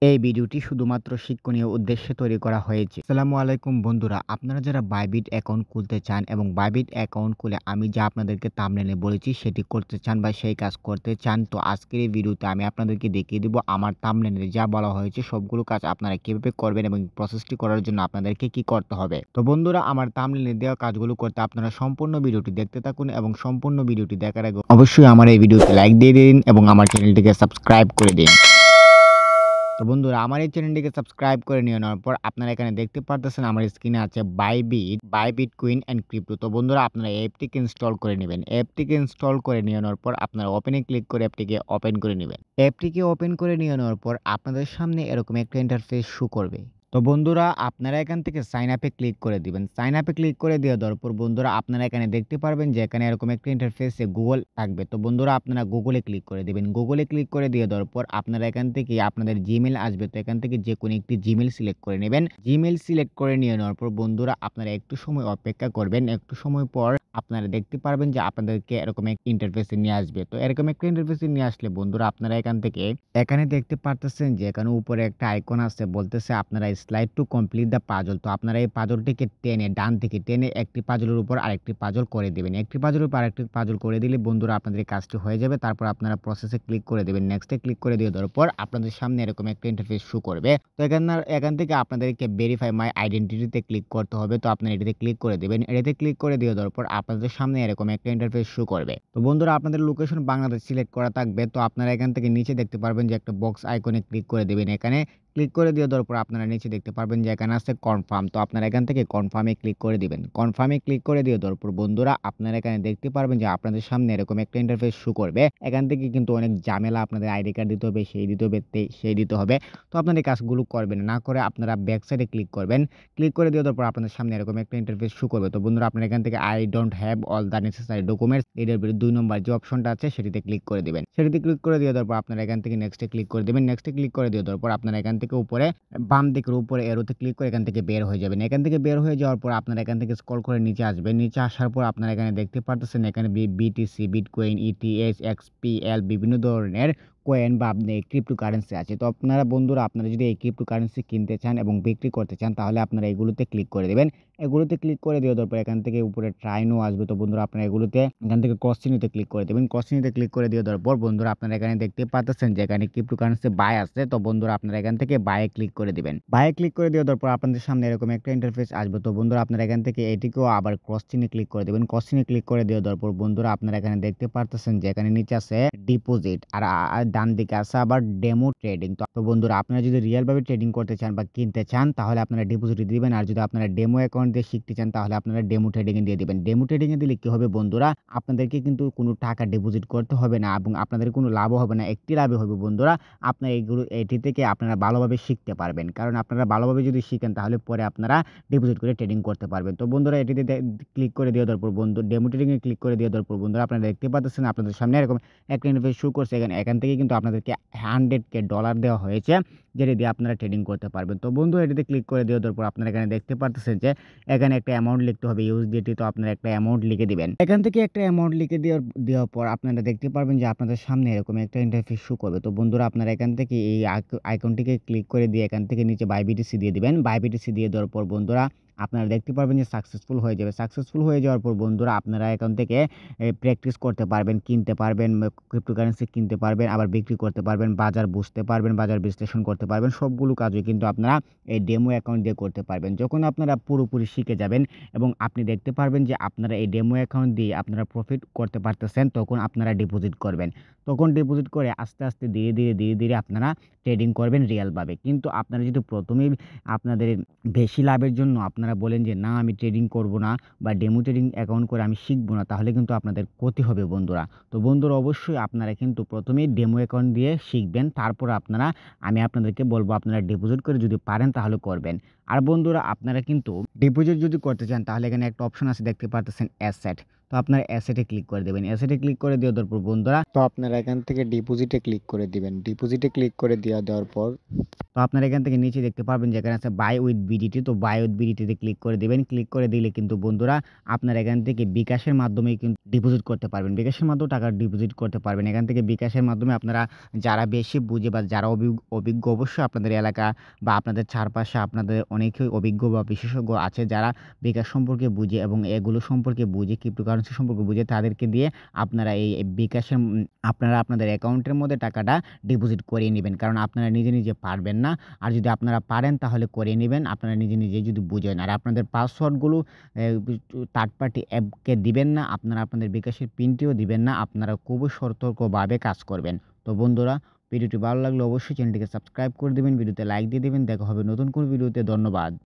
এই ভিডিওটি শুধুমাত্র শিক্ষণীয় উদ্দেশ্যে তৈরি করা হয়েছে। আসসালামু আলাইকুম বন্ধুরা, আপনারা যারা বাইবিট অ্যাকাউন্ট খুলতে চান এবং বাইবিট অ্যাকাউন্ট খুলে আমি যা আপনাদেরকে থাম্বনেইলে বলেছি সেটি করতে চান বা সেই কাজ করতে চান, তো আজকের এই ভিডিওতে আমি আপনাদেরকে দেখিয়ে দিব আমার থাম্বনেইলে যা বলা হয়েছে সবগুলো কাজ আপনারা কিভাবে করবেন এবং প্রসেসটি করার জন্য আপনাদেরকে কি করতে হবে। তো বন্ধুরা, আমার থাম্বনেইলে দেওয়া কাজগুলো করতে আপনারা সম্পূর্ণ ভিডিওটি দেখতে থাকুন এবং সম্পূর্ণ ভিডিওটি দেখার আগে অবশ্যই আমার এই ভিডিওতে লাইক দিয়ে দিন এবং আমার চ্যানেলটিকে সাবস্ক্রাইব করে দিন। তো বন্ধুরা, আমার এই চ্যানেলটিকে সাবস্ক্রাইব করে নিয়ে নেওয়ার পর আপনারা এখানে দেখতে পারতেছেন আমার স্ক্রিনে আছে বাইবিট কুইন অ্যান্ড ক্রিপ্টো। তো বন্ধুরা, আপনারা অ্যাপটিকে ইনস্টল করে নেবেন। অ্যাপটিকে ইনস্টল করে নিয়ে নেওয়ার পর আপনারা ওপেনে ক্লিক করে অ্যাপটিকে ওপেন করে নেবেন। অ্যাপটিকে ওপেন করে নিয়ে নেওয়ার পর আপনাদের সামনে এরকম একটা ইন্টারফেস শো করবে। তো বন্ধুরা, আপনারা এখান থেকে সাইন আপে ক্লিক করে দিবেন। সাইন আপে ক্লিক করে দিয়ে দেওয়ার পর বন্ধুরা আপনারা এখানে দেখতে পারবেন যে এখানে এরকম একটা ইন্টারফেসে গুগল থাকবে। তো বন্ধুরা, আপনারা গুগলে ক্লিক করে দিবেন। গুগলে ক্লিক করে দিয়ে দেওয়ার পর আপনারা এখান থেকে আপনাদের জিমেইল আসবে। তো এখান থেকে যে কোনো একটি জিমেইল সিলেক্ট করে নেবেন। জিমেইল সিলেক্ট করে নিয়ে নেওয়ার পর বন্ধুরা আপনারা একটু সময় অপেক্ষা করবেন। একটু সময় পর আপনারা দেখতে পারবেন যে আপনাদেরকে এরকম একটা ইন্টারফেসে নিয়ে আসবে। তো এরকম একটা ইন্টারফেসে নিয়ে আসলে বন্ধুরা আপনারা এখান থেকে এখানে দেখতে পারতেছেন যে এখানে উপরে একটা আইকন আছে, বলতেছে আপনারা slide to complete the puzzle. তো আপনারা এই পাজলটিকে টেনে ডান থেকে টেনে একটি পাজলের উপর আরেকটি পাজল করে দিবেন। একটি পাজলের উপর আরেকটি পাজল করে দিলে বন্ধুরা আপনাদের এই কাজটি হয়ে যাবে। তারপর আপনারা প্রসেসে ক্লিক করে দিবেন। নেক্সটে ক্লিক করে দিয়ে দেওয়ার পর আপনাদের সামনে এরকম একটা ইন্টারফেস শো করবে। তো এখান থেকে আপনাদেরকে ভেরিফাই মাই আইডেন্টিটিতে ক্লিক করতে হবে। তো আপনারা এটিতে ক্লিক করে দিবেন। এটাতে ক্লিক করে দিয়ে দেওয়ার পর আপনাদের সামনে এরকম একটা ইন্টারফেস শো করবে। তো বন্ধুরা, আপনাদের লোকেশন বাংলাদেশ সিলেক্ট করা থাকবে। তো আপনারা এখান থেকে নিচে দেখতে পারবেন যে একটা বক্স আইকনে ক্লিক করে দিবেন। এখানে ক্লিক করে দিয়ে দেওয়ার পর আপনারা নিচে দেখতে পারবেন যে এখানে আছে কনফার্ম। তো আপনারা এখান থেকে কনফার্মে ক্লিক করে দিবেন। কনফার্মে ক্লিক করে দিয়ে দেওয়ার পর বন্ধুরা আপনারা এখানে দেখতে পারবেন যে আপনাদের সামনে এরকম একটা ইন্টারফেস শো করবে। এখান থেকে কিন্তু অনেক ঝামেলা, আপনাদের আইডি কার্ড দিতে হবে, সেই দিতে হবে, সেই দিতে হবে। তো আপনারা এই কাজগুলো করবেন না করে আপনারা ব্যাক সাইডে ক্লিক করবেন। ক্লিক করে দিয়ে দেওয়ার পর আপনাদের সামনে এরকম একটা ইন্টারফেস শো করবে। তো বন্ধুরা, আপনারা এখান থেকে I don't have all the necessary documents এর ২ নম্বর যে অপশনটা আছে সেটিতে ক্লিক করে দিবেন। সেটিতে ক্লিক করে দিয়ে দেওয়ার পর আপনারা এখান থেকে নেক্সটে ক্লিক করে দিবেন। নেক্সটে ক্লিক করে দিয়ে দেওয়ার পর আপনারা এখান থেকে উপরে বাম দিকের উপরে এরোতে ক্লিক করে এখান থেকে বের হয়ে যাবেন। এখান থেকে বের হয়ে যাওয়ার পর আপনারা এখান থেকে স্ক্রল করে নিচে আসবেন। নিচে আসার পর আপনারা এখানে দেখতে পারতেছেন এখানে বিটিসি, বিটকয়েন, ইটিএস, এক্সপিএল বিভিন্ন ধরনের কয়েন বা আপনি ক্রিপ্টোকারেন্সি আছে। তো আপনারা বন্ধুরা আপনারা যদি এই ক্রিপ্টোকারেন্সি কিনতে চান এবং বিক্রি করতে চান তাহলে আপনারা এগুলোতে ক্লিক করে দিবেন। এগুলোতে ক্লিক করে দিয়ে দেওয়ার পর এখান থেকে উপরে ট্রাই নাও আসবে। তো বন্ধুরা আপনারা এগুলোতে এখান থেকে ক্রস চিহ্নতে ক্লিক করে দিবেন। ক্রস চিহ্নতে ক্লিক করে দিয়ে দেওয়ার পর বন্ধুরা আপনারা এখানে দেখতে পাচ্ছেন যে এখানে ক্রিপ্টোকারেন্সি বাই আছে। তো বন্ধুরা আপনারা এখান থেকে বায়ে ক্লিক করে দিবেন। বায়ে ক্লিক করে দিয়ে দেওয়ার পর আপনাদের সামনে এরকম একটা ইন্টারফেস আসবে। তো বন্ধুরা আপনারা এখান থেকে এটিকেও আবার ক্রস চিহ্নে ক্লিক করে দিবেন। ক্রস চিহ্নে ক্লিক করে দিয়ে দেওয়ার পর বন্ধুরা আপনারা এখানে দেখতে পারতেছেন যে এখানে নিচে আছে ডিপোজিট আর ডান দিকে আছে আবার ডেমো ট্রেডিং। তো বন্ধুরা আপনারা যদি রিয়েল ভাবে ট্রেডিং করতে চান বা কিনতে চান তাহলে আপনারা ডিপোজিট দিবেন, আর যদি আপনারা ডেমো অ্যাকাউন্ট দিয়ে শিখতে চান তাহলে আপনারা ডেমো ট্রেডিং এ দিয়ে দিবেন। ডেমো ট্রেডিং এ দিলে কি হবে বন্ধুরা, আপনাদেরকে কিন্তু কোনো টাকা ডিপোজিট করতে হবে না এবং আপনাদের কোনো লাভও হবে না। একটি লাভই হবে বন্ধুরা, আপনারা এটি থেকে আপনারা ভালোভাবে শিখতে পারবেন। কারণ আপনারা ভালোভাবে যদি শিখেন তাহলে পরে আপনারা ডিপোজিট করে ট্রেডিং করতে পারবেন। তো বন্ধুরা এটিতে ক্লিক করে দিয়ে দেওয়ার পর ডেমো ট্রেডিং এ ক্লিক করে দিয়ে দেওয়ার পর বন্ধুরা আপনারা দেখতে পাচ্ছেন আপনাদের সামনে এরকম একটা ইন্টারফেস শো করছে। এখান থেকে কিন্তু আপনাদেরকে $100K দেওয়া হয়েছে, যেটি দিয়ে আপনারা ট্রেডিং করতে পারবেন। তো বন্ধু এটিতে ক্লিক করে দেওয়ার পর আপনারা এখানে দেখতে পারতেছেন যে এখানে একটা অ্যামাউন্ট লিখতে হবে ইউএসডিটি। তো আপনারা একটা অ্যামাউন্ট লিখে দিবেন। এখান থেকে একটা অ্যামাউন্ট লিখে দেওয়ার পর আপনারা দেখতে পারবেন যে আপনাদের সামনে এরকম একটা ইন্টারফেস শো করবে। তো বন্ধুরা আপনারা এখান থেকে এই আইকনটিকে ক্লিক করে দিয়ে এখান থেকে নিচে বাই বিটিসি দিয়ে দিবেন। বাই বিটিসি দিয়ে দেওয়ার পর বন্ধুরা আপনারা দেখতে পারবেন যে সাকসেসফুল হয়ে যাবে। সাকসেসফুল হয়ে যাওয়ার পর বন্ধুরা আপনারা এখান থেকে প্র্যাকটিস করতে পারবেন, কিনতে পারবেন, ক্রিপ্টোকারেন্সি কিনতে পারবেন, আবার বিক্রি করতে পারবেন, বাজার বুঝতে পারবেন, বাজার বিশ্লেষণ করতে পারবেন। সবগুলো কাজই কিন্তু আপনারা এই ডেমো অ্যাকাউন্ট দিয়ে করতে পারবেন। যখন আপনারা পুরোপুরি শিখে যাবেন এবং আপনি দেখতে পারবেন যে আপনারা এই ডেমো অ্যাকাউন্ট দিয়ে আপনারা প্রফিট করতে পারতেছেন, তখন আপনারা ডিপোজিট করবেন। তখন ডিপোজিট করে আস্তে, আস্তে ধীরে আপনারা ট্রেডিং করবেন রিয়ালভাবে। কিন্তু আপনারা যদি প্রথমেই আপনাদের বেশি লাভের জন্য আপনারা বলেন যে না আমি ট্রেডিং করব না বা ডেমো ট্রেডিং অ্যাকাউন্ট করে আমি শিখব না, তাহলে কিন্তু আপনাদের ক্ষতি হবে বন্ধুরা। তো বন্ধুরা অবশ্যই আপনারা কিন্তু প্রথমেই ডেমো অ্যাকাউন্ট দিয়ে শিখবেন, তারপর আমি আপনাদেরকে বলবো আপনারা ডিপোজিট করে যদি পারেন তাহলে করবেন। আর বন্ধুরা আপনারা কিন্তু ডিপোজিট যদি করতে চান তাহলে এখানে একটা অপশন আছে দেখতে পারতেছেন অ্যাসেট। তো আপনারা অ্যাসেটে ক্লিক করে দেবেন। অ্যাসেটে ক্লিক করে দেওয়ার পর বন্ধুরা, তো আপনারা এখান থেকে ডিপোজিটে ক্লিক করে দিবেন। ডিপোজিটে ক্লিক করে দেওয়ার পর, তো আপনারা এখান থেকে নিচে দেখতে পারবেন যেখানে আছে বাই উইথ বিডিটি, তো বাই উইথ বিডিটিতে ক্লিক করে দিবেন। ক্লিক করে দিলে কিন্তু বন্ধুরা আপনারা এখান থেকে বিকাশের মাধ্যমে কিন্তু ডিপোজিট করতে পারবেন। বিকাশের মাধ্যমেও টাকা ডিপোজিট করতে পারবেন। এখান থেকে বিকাশের মাধ্যমে আপনারা যারা বেশি বুঝে বা যারা অভিজ্ঞ অবশ্যই আপনাদের এলাকা বা আপনাদের চারপাশে আপনাদের অনেকেই অভিজ্ঞ বা বিশেষজ্ঞ আছে যারা বিকাশ সম্পর্কে বুঝে এবং এগুলো সম্পর্কে বুঝে, ক্রিপ্টোকারেন্সি সম্পর্কে বুঝে, তাদেরকে দিয়ে আপনারা এই বিকাশের আপনারা আপনাদের অ্যাকাউন্টের মধ্যে টাকাটা ডিপোজিট করিয়ে নিবেন। কারণ আপনারা নিজে পারবেন না। আর যদি আপনারা পারেন তাহলে করিয়ে নিবেন। আপনারা নিজে যদি বুঝেন। আর আপনাদের পাসওয়ার্ডগুলো থার্ড পার্টি অ্যাপকে দিবেন না। আপনারা আপনাদের বিকাশের পিনটিও দিবেন না। আপনারা খুবই সতর্কভাবে কাজ করবেন। তো বন্ধুরা, ভিডিওটি ভালো লাগলে অবশ্যই চ্যানেলটিকে সাবস্ক্রাইব করে দিবেন। ভিডিওতে লাইক দিয়ে দিবেন। দেখা হবে নতুন কোনো ভিডিওতে। ধন্যবাদ।